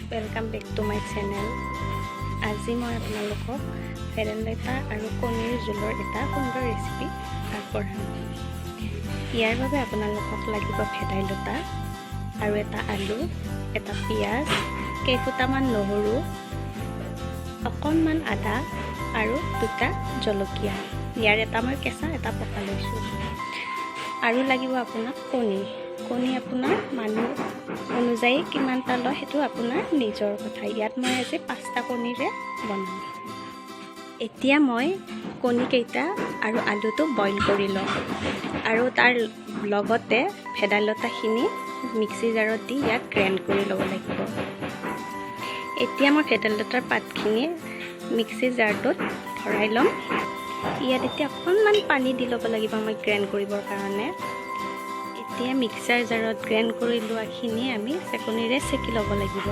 Welcome back to my channel. আজি মই আপোনালোকক ভেদাইলতা আৰু কণীৰ জোলৰ এটা সুন্দৰ ৰেচিপি আগবঢ়াম। ইয়াৰ বাবে আপোনালোকক লাগিব ভেদাইলতা আৰু এটা আলু, এটা পিঁয়াজ, কেইফুটামান নহৰু, অকণমান আদা আৰু দুটা জলকীয়া। ইয়াৰ এটা মই কেঁচা এটা পকা লৈছোঁ। আৰু লাগিব আপোনাক কণী আপোনাৰ মানুহ অনুযায়ী কিমানটা লয় সেইটো আপোনাৰ নিজৰ কথা। ইয়াত মই আজি 5টা কণীৰে বনাম। এতিয়া মই কণীকেইটা আৰু আলুটো বইল কৰি লওঁ আৰু তাৰ লগতে ভেদাইলতাখিনি মিক্সি জাৰত দি ইয়াত গ্ৰাইণ্ড কৰি ল'ব লাগিব। এতিয়া মই ভেদাইলতাৰ পাতখিনি মিক্সি জাৰটোত ভৰাই ল'ম। ইয়াত এতিয়া অকণমান পানী দি ল'ব লাগিব মই গ্ৰাইণ্ড কৰিবৰ কাৰণে। এতিয়া মিক্সাৰ জাৰত গ্ৰাইণ্ড কৰি লোৱাখিনি আমি চেকনিৰে চেকি ল'ব লাগিব।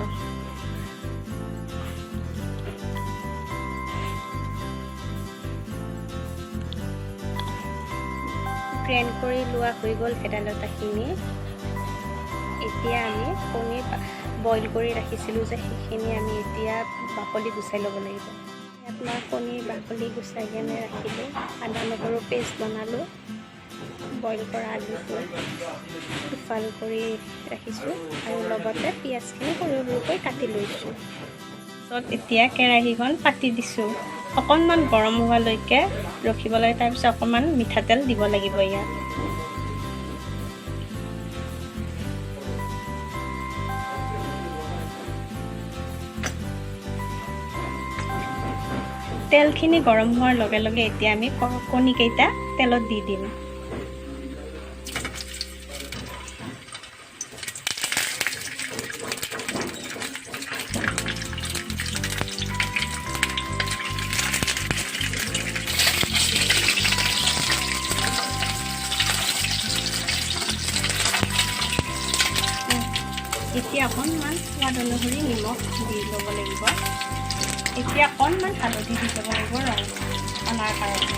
গ্ৰাইণ্ড কৰি লোৱা হৈ গ'ল ভেদাইলতাখিনি। এতিয়া আমি কণী বইল কৰি ৰাখিছিলোঁ যে সেইখিনি আমি এতিয়া বাকলি গুচাই ল'ব লাগিব। ইয়াত মই কণীৰ বাকলি গুচাই কেনে ৰাখিলোঁ। আদা নহৰু পেষ্ট বনালোঁ। বইল কৰা আলুটো দুফাল কৰি ৰাখিছোঁ আৰু লগতে পিঁয়াজখিনি সৰু সৰুকৈ কাটি লৈছোঁ। তাৰপিছত এতিয়া কেৰাহীখন পাতি দিছোঁ। অকণমান গৰম হোৱালৈকে ৰখিব লাগে। তাৰপিছত অকণমান মিঠাতেল দিব লাগিব। ইয়াত তেলখিনি গৰম হোৱাৰ লগে লগে এতিয়া আমি কণীকেইটা তেলত দি দিম। এতিয়া অকণমান সোৱাদ অনুসৰি নিমখ দি ল'ব লাগিব। এতিয়া অকণমান হালধি দি ল'ব লাগিব ৰং অনাৰ কাৰণে।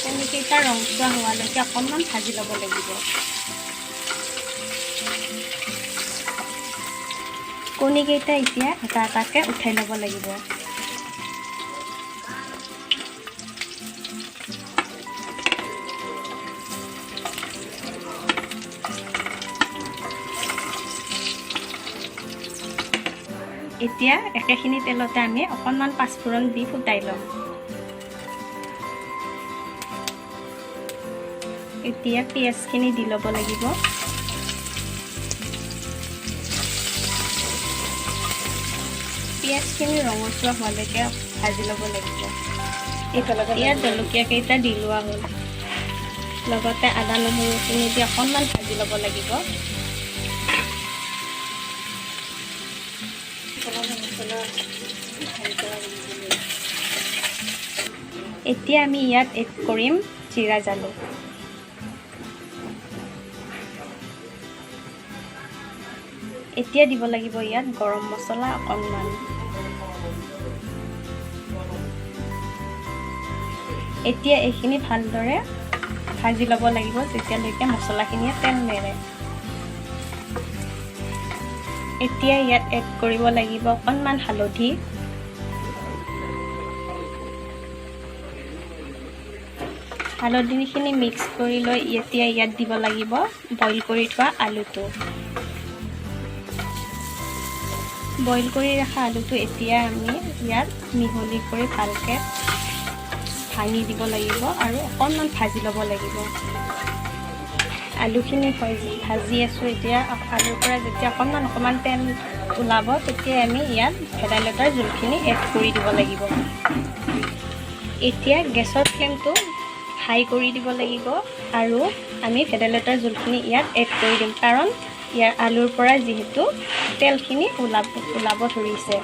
কণীকেইটা ৰংচোৱা হোৱালৈকে অকণমান ভাজি ল'ব লাগিব। কণীকেইটা এতিয়া এটা এটাকৈ উঠাই ল'ব লাগিব। এতিয়া একেখিনি তেলতে আমি অকণমান পাঁচফোৰণ দি ফুটাই ল'ম। এতিয়া পিঁয়াজখিনি দি ল'ব লাগিব। পিঁয়াজখিনি ৰঙচুৱা হোৱালৈকে ভাজি ল'ব লাগিব। ইয়াত জলকীয়া কেইটা দি লোৱা হ'ল। লগতে আদা নহৰুখিনি দি অকণমান ভাজি ল'ব লাগিব। এতিয়া আমি ইয়াত এড কৰিম জিৰা জালুক। এতিয়া দিব লাগিব ইয়াত গৰম মছলা অকণমান। এতিয়া এইখিনি ভালদৰে ভাজি ল'ব লাগিব যেতিয়ালৈকে মছলাখিনিয়ে তেল নেৰে। এতিয়া ইয়াত এড কৰিব লাগিব অকণমান হালধি, হালধিখিনি মিক্স কৰি লৈ এতিয়া ইয়াত দিব লাগিব বইল কৰি থোৱা আলুটো। বইল কৰি ৰখা আলুটো এতিয়া আমি ইয়াত মিহলি কৰি ভালকৈ ভাঙি দিব লাগিব আৰু অকণমান ভাজি ল'ব লাগিব। আলুখিনি ভাজি আছোঁ। এতিয়া আলুৰ পৰা যেতিয়া অকণমান তেল ওলাব তেতিয়া আমি ইয়াত ভেদাইলতাৰ জোলখিনি এড কৰি দিব লাগিব। এতিয়া গেছৰ ফ্লেমটো হাই কৰি দিব লাগিব আৰু আমি ভেদাইলতাৰ জোলখিনি ইয়াত এড কৰি দিম, কাৰণ ইয়াৰ আলুৰ পৰা যিহেতু তেলখিনি ওলাব ধৰিছে।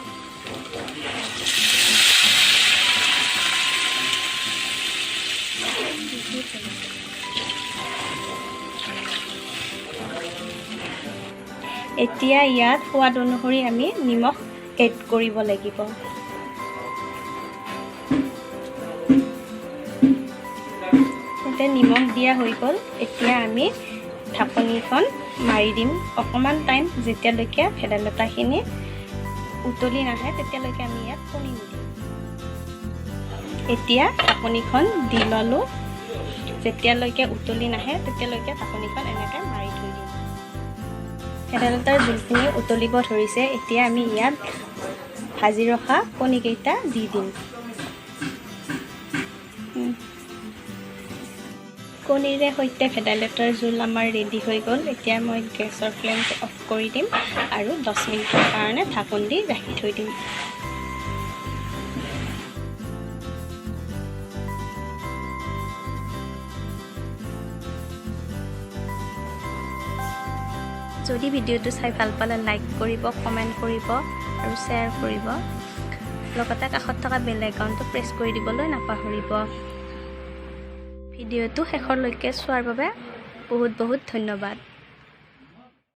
এতিয়া ইয়াত সোৱাদ অনুসৰি আমি নিমখ এড কৰিব লাগিব। নিমখ দিয়া হৈ গ'ল। এতিয়া আমি ঢাকনিখন মাৰি দিম অকণমান টাইম যেতিয়ালৈকে ভেদাইলতাখিনি উতলি নাহে তেতিয়ালৈকে আমি ইয়াত কণী দিম এতিয়া ঢাকনিখন দি ল'লোঁ যেতিয়ালৈকে উতলি নাহে তেতিয়ালৈকে ঢাকনিখন এনেকৈ মাৰি থৈ দিম ভেদাইলতাৰ জোলখিনি উতলিব ধৰিছে এতিয়া আমি ইয়াত ভাজি ৰখা কণীকেইটা দি দিম কণীৰে সৈতে ভেদাইলতাৰ জোল আমাৰ ৰেডি হৈ গ'ল এতিয়া মই গেছৰ ফ্লেমটো অফ কৰি দিম আৰু 10 মিনিটৰ কাৰণে ঢাকন দি ৰাখি থৈ দিম যদি ভিডিঅ'টো চাই ভাল পালে লাইক কৰিব কমেণ্ট কৰিব আৰু শ্বেয়াৰ কৰিব লগতে কাষত থকা বেল আইকনটো প্ৰেছ কৰি দিবলৈ নাপাহৰিব ভিডিঅ'টো শেষলৈকে চোৱাৰ বাবে বহুত বহুত ধন্যবাদ